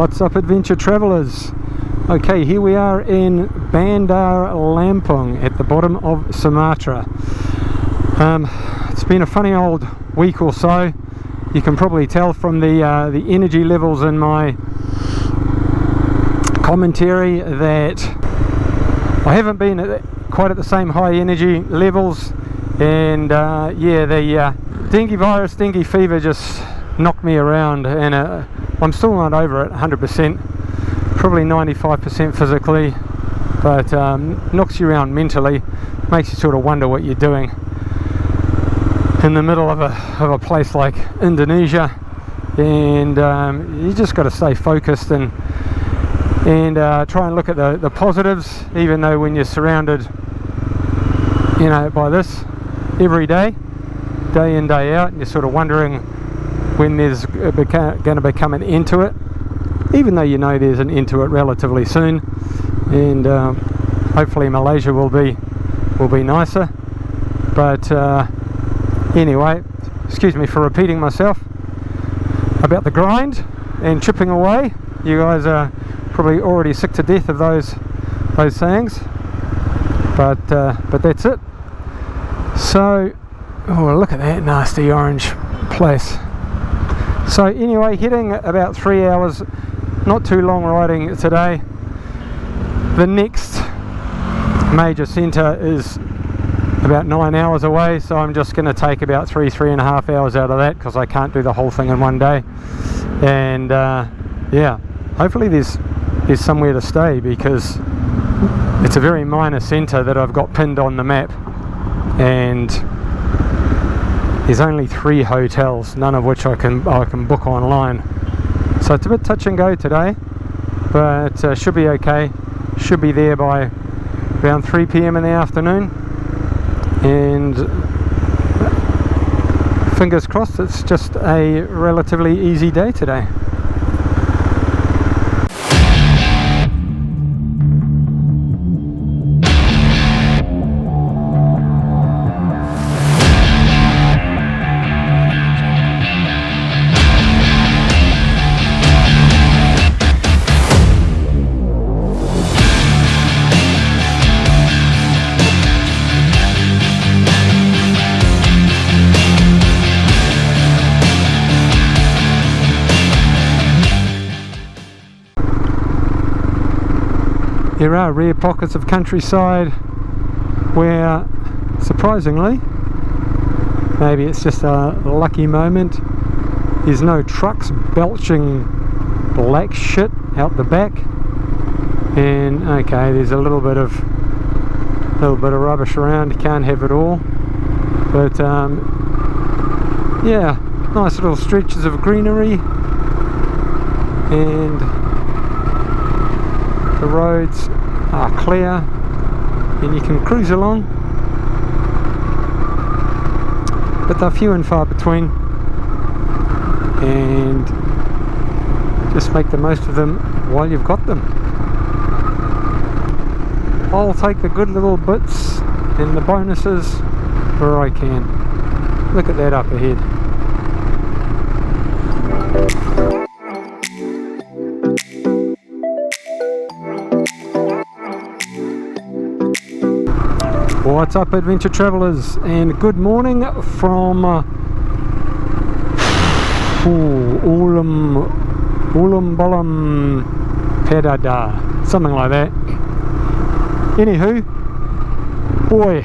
What's up, adventure travelers? Okay, here we are in Bandar Lampung at the bottom of Sumatra. It's been a funny old week or so. You can probably tell from the energy levels in my commentary that I haven't been quite at the same high energy levels, and yeah, the dengue fever just knocked me around, and I'm still not over it 100%, probably 95% physically, but knocks you around mentally, makes you sort of wonder what you're doing in the middle of a place like Indonesia. And you just got to stay focused and try and look at the positives, even though when you're surrounded, you know, by this every day in, day out, and you're sort of wondering when there's going to become an end to it, even though you know there's an end to it relatively soon. And hopefully Malaysia will be nicer. But anyway, excuse me for repeating myself about the grind and chipping away. You guys are probably already sick to death of those sayings, but that's it. So, oh, look at that nasty orange place. So anyway, heading about 3 hours, not too long riding today. The next major centre is about 9 hours away, so I'm just going to take about three and a half hours out of that, because I can't do the whole thing in one day. And yeah, hopefully there's somewhere to stay, because it's a very minor centre that I've got pinned on the map, and there's only 3 hotels, none of which I can book online. So it's a bit touch and go today, but should be okay. Should be there by around 3 PM in the afternoon, and fingers crossed it's just a relatively easy day today. There are rare pockets of countryside where, surprisingly, maybe it's just a lucky moment, there's no trucks belching black shit out the back. And okay, there's a little bit of rubbish around, you can't have it all, but yeah, nice little stretches of greenery, and the roads are clear and you can cruise along, but they're few and far between, and just make the most of them while you've got them. I'll take the good little bits and the bonuses where I can. Look at that up ahead. What's up, adventure travelers, and good morning from Ulambalam Pedada, something like that. Anywho, boy,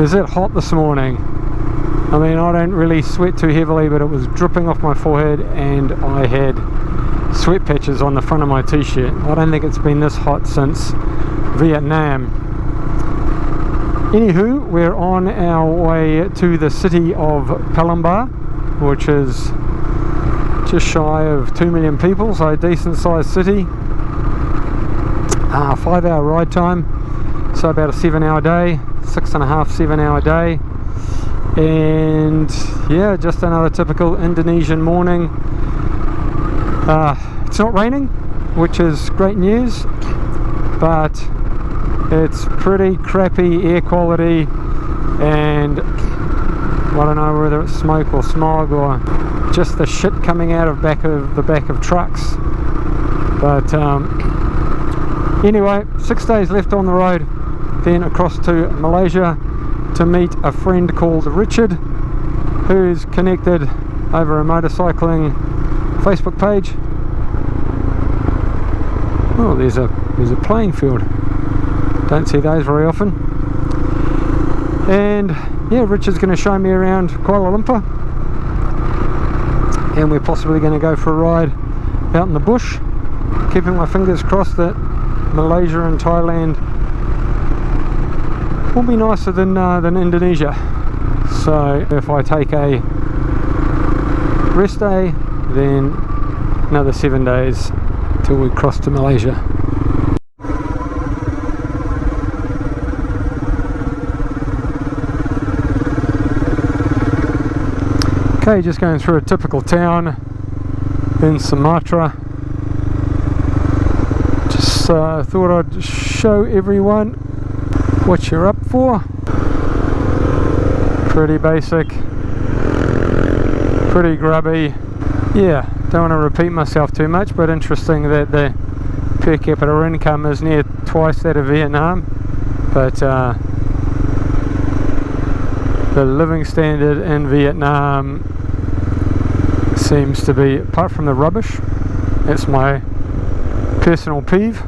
is it hot this morning. I mean, I don't really sweat too heavily, but it was dripping off my forehead and I had sweat patches on the front of my t-shirt. I don't think it's been this hot since Vietnam. Anywho, we're on our way to the city of Palembang, which is just shy of 2 million people, so a decent sized city. 5-hour ride time, so about a 7-hour day, 6.5, 7-hour day. And yeah, just another typical Indonesian morning. It's not raining, which is great news, but it's pretty crappy air quality, and I don't know whether it's smoke or smog or just the shit coming out of the back of trucks. But anyway, 6 days left on the road, then across to Malaysia to meet a friend called Richard, who's connected over a motorcycling Facebook page. Oh, there's a playing field. Don't see those very often. And yeah, Richard's going to show me around Kuala Lumpur, and we're possibly going to go for a ride out in the bush, keeping my fingers crossed that Malaysia and Thailand will be nicer than Indonesia. So if I take a rest day, then another 7 days till we cross to Malaysia. Okay, just going through a typical town in Sumatra. Just thought I'd show everyone what you're up for. Pretty basic, pretty grubby. Yeah, don't want to repeat myself too much, but interesting that the per capita income is near twice that of Vietnam, but the living standard in Vietnam seems to be, apart from the rubbish, that's my personal peeve.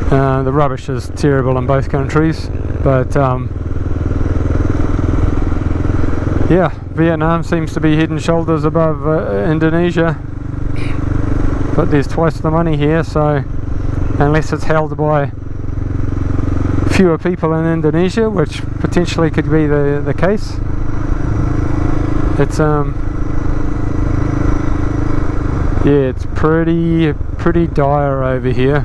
The rubbish is terrible in both countries, but yeah, Vietnam seems to be head and shoulders above Indonesia, but there's twice the money here, so unless it's held by fewer people in Indonesia, which potentially could be the case, it's yeah, it's pretty dire over here.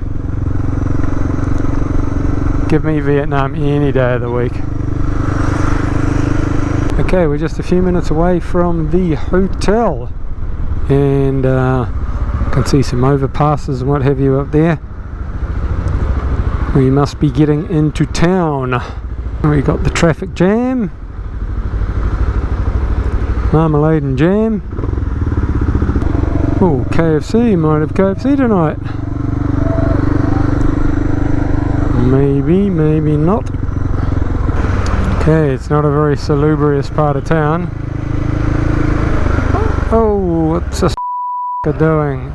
Give me Vietnam any day of the week. Okay, we're just a few minutes away from the hotel, and can see some overpasses and what have you up there. We must be getting into town. We got the traffic jam, marmalade and jam. Oh, KFC, might have KFC tonight. Maybe, maybe not. Okay, it's not a very salubrious part of town. Oh, what's this doing?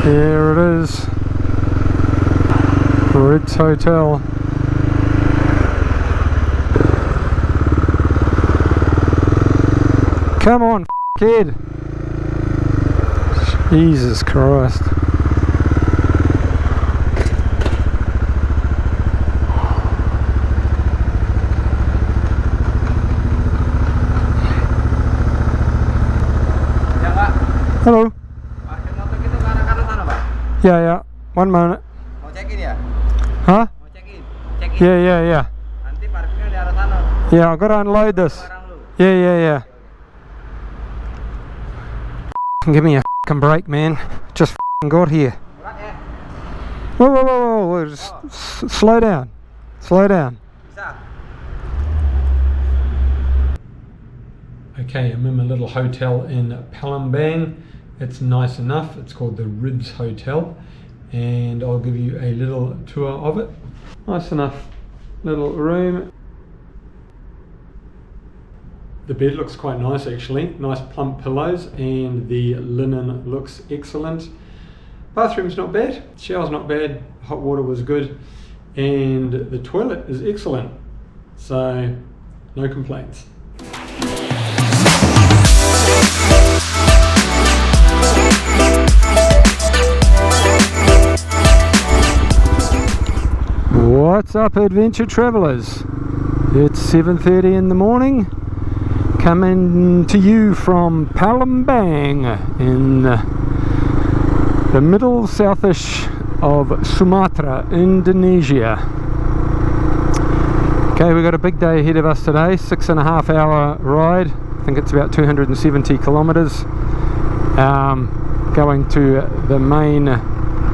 Here it is. Ritz Hotel. Come on, kid. Jesus Christ. Hello. Parkir motor kita ke arah kanan sana, Pak? Yeah, yeah. One moment. Mau check-in ya? Huh? Mau check-in? Check-in. Yeah. Nanti parkirnya di arah sana. Yeah, I've got to unload this. Barang lu. Yeah. Give me a fucking break, man. Just got here. Berat ya? Whoa. Just slow down. Bisa. Okay, I'm in my little hotel in Palembang. It's nice enough. It's called the Ritz Hotel, and I'll give you a little tour of it. Nice enough little room. The bed looks quite nice actually, nice plump pillows, and the linen looks excellent. Bathroom's not bad, shower's not bad, hot water was good, and the toilet is excellent, so no complaints. What's up, adventure travellers? It's 7:30 in the morning, coming to you from Palembang in the middle southish of Sumatra, Indonesia. Okay, we've got a big day ahead of us today, 6.5 hour ride. I think it's about 270 kilometres, going to the main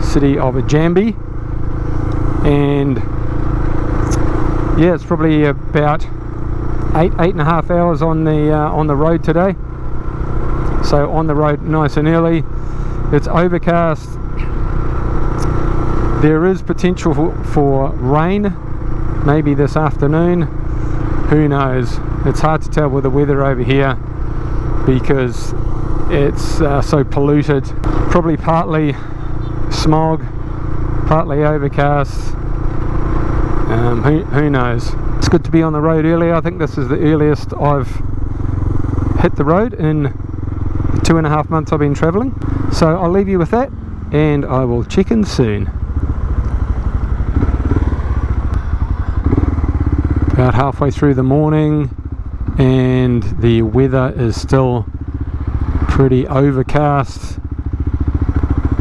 city of Jambi, and yeah, it's probably about 8.5 hours on the road today. So on the road nice and early. It's overcast. There is potential for rain maybe this afternoon. Who knows? It's hard to tell with the weather over here because it's so polluted. Probably partly smog, partly overcast. Who knows? It's good to be on the road early. I think this is the earliest I've hit the road in the 2.5 months I've been travelling. So I'll leave you with that and I will check in soon. About halfway through the morning and the weather is still pretty overcast,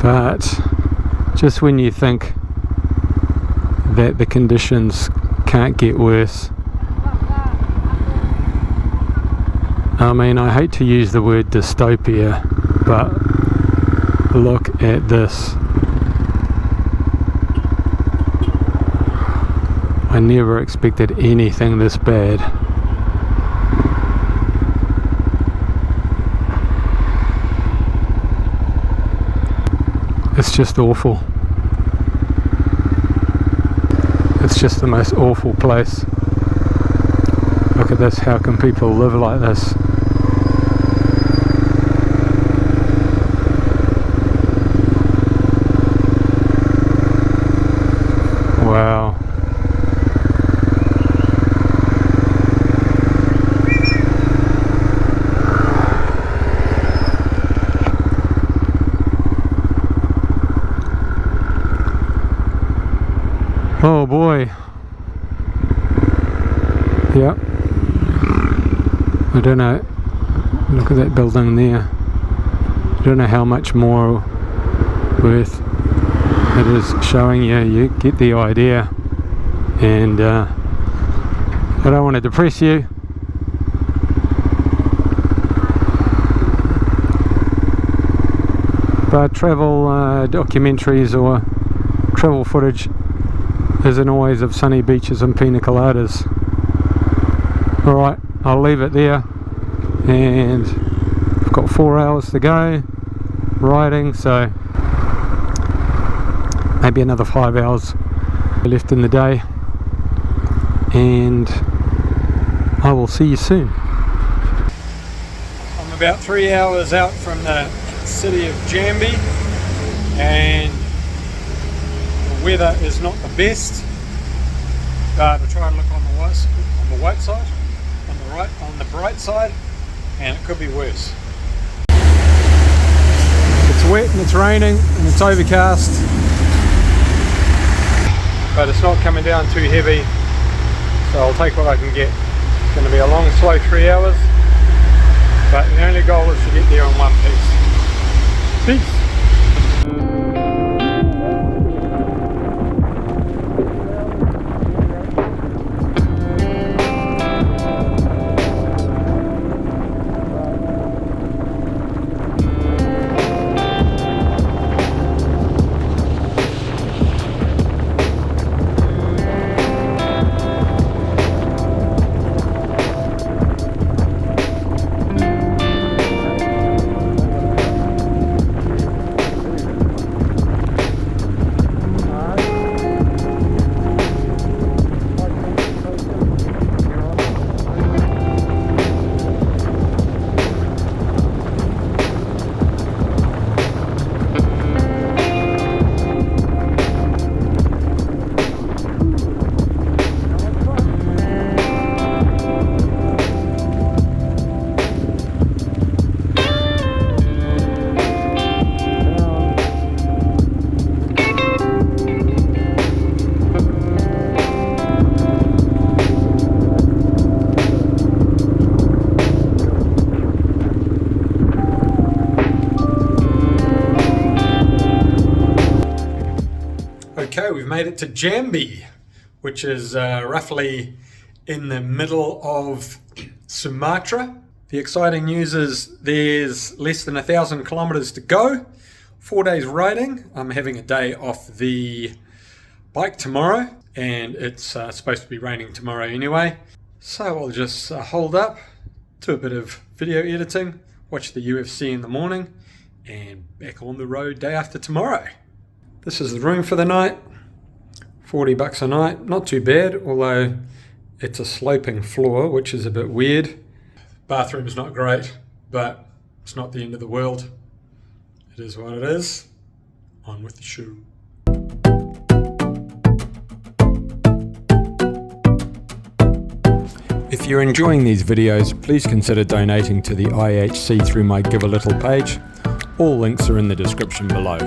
but just when you think that the conditions can't get worse. I mean, I hate to use the word dystopia, but look at this. I never expected anything this bad. It's just awful. It's just the most awful place. Look at this, how can people live like this? Wow. Oh boy. Yep. I don't know. Look at that building there. I don't know how much more worth it is showing you. You get the idea. And I don't want to depress you. But travel documentaries or travel footage isn't always of sunny beaches and pina coladas. Alright, I'll leave it there, and I've got 4 hours to go riding, so maybe another 5 hours left in the day, and I will see you soon. I'm about 3 hours out from the city of Jambi, and the weather is not the best, but I try and look on the white side, on the bright side, and it could be worse. It's wet and it's raining and it's overcast, but it's not coming down too heavy, so I'll take what I can get. It's going to be a long, slow 3 hours, but the only goal is to get there in one piece. Peace. Okay, we've made it to Jambi, which is roughly in the middle of Sumatra. The exciting news is there's less than 1,000 kilometers to go. 4 days riding. I'm having a day off the bike tomorrow, and it's supposed to be raining tomorrow anyway. So I'll just hold up, do a bit of video editing, watch the UFC in the morning, and back on the road day after tomorrow. This is the room for the night. $40 a night, not too bad, although it's a sloping floor, which is a bit weird. Bathroom's not great, but it's not the end of the world. It is what it is. On with the show. If you're enjoying these videos, please consider donating to the IHC through my Give a Little page. All links are in the description below.